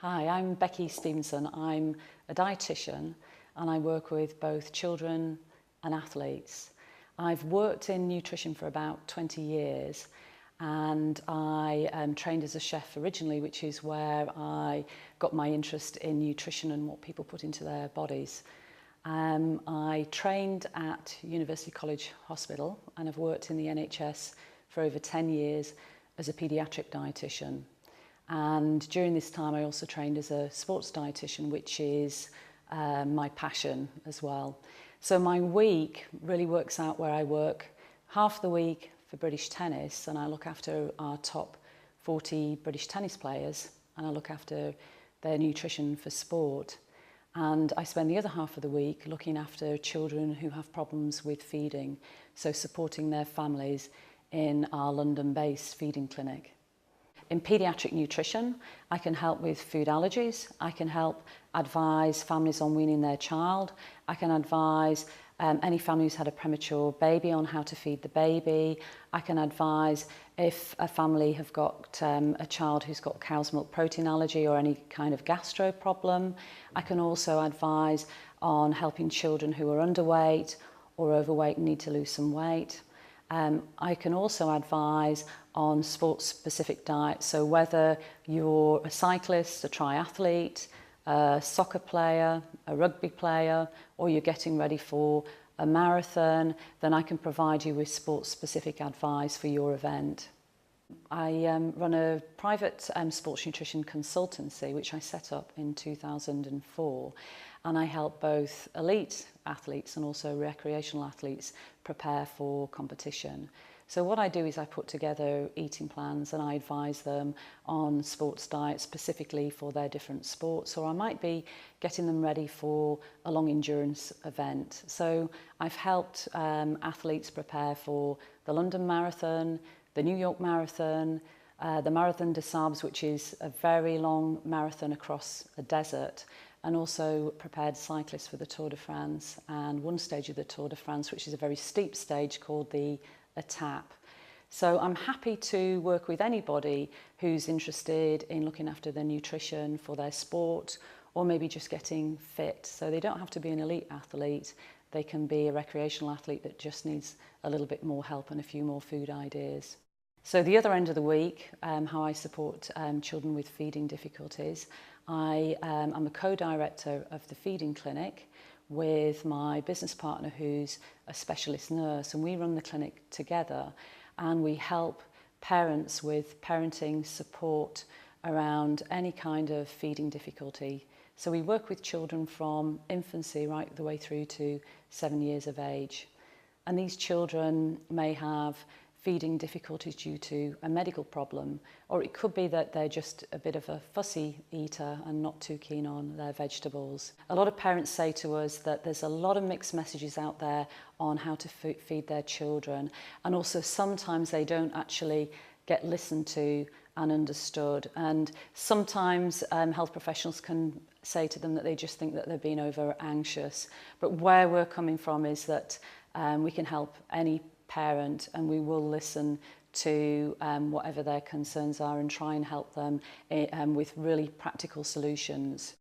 Hi, I'm Becky Stevenson. I'm a dietitian and I work with both children and athletes. I've worked in nutrition for about 20 years and I trained as a chef originally, which is where I got my interest in nutrition and what people put into their bodies. I trained at University College Hospital and I've worked in the NHS for over 10 years as a paediatric dietitian. And during this time I also trained as a sports dietitian, which is my passion as well. So my week really works out where I work half the week for British tennis, and I look after our top 40 British tennis players and I look after their nutrition for sport. And I spend the other half of the week looking after children who have problems with feeding, so supporting their families in our London-based feeding clinic. In paediatric nutrition, I can help with food allergies, I can help advise families on weaning their child, I can advise any family who's had a premature baby on how to feed the baby, I can advise if a family have got a child who's got cow's milk protein allergy or any kind of gastro problem. I can also advise on helping children who are underweight or overweight and need to lose some weight. I can also advise on sports-specific diets, so whether you're a cyclist, a triathlete, a soccer player, a rugby player, or you're getting ready for a marathon, then I can provide you with sports-specific advice for your event. I run a private sports nutrition consultancy, which I set up in 2004, and I help both elite athletes and also recreational athletes prepare for competition. So what I do is I put together eating plans and I advise them on sports diets specifically for their different sports, or I might be getting them ready for a long endurance event. So I've helped athletes prepare for the London Marathon, the New York Marathon, the Marathon des Sables, which is a very long marathon across a desert, and also prepared cyclists for the Tour de France and one stage of the Tour de France, which is a very steep stage called the Etape. So I'm happy to work with anybody who's interested in looking after their nutrition for their sport or maybe just getting fit. So they don't have to be an elite athlete, they can be a recreational athlete that just needs a little bit more help and a few more food ideas. So the other end of the week, how I support children with feeding difficulties. I'm a co-director of the feeding clinic with my business partner who's a specialist nurse, and we run the clinic together and we help parents with parenting support around any kind of feeding difficulty. So we work with children from infancy right the way through to 7 years of age. And these children may have feeding difficulties due to a medical problem, or it could be that they're just a bit of a fussy eater and not too keen on their vegetables. A lot of parents say to us that there's a lot of mixed messages out there on how to feed their children, and also sometimes they don't actually get listened to and understood, and sometimes health professionals can say to them that they just think that they're being over anxious. But where we're coming from is that we can help any parent and we will listen to whatever their concerns are and try and help them with really practical solutions.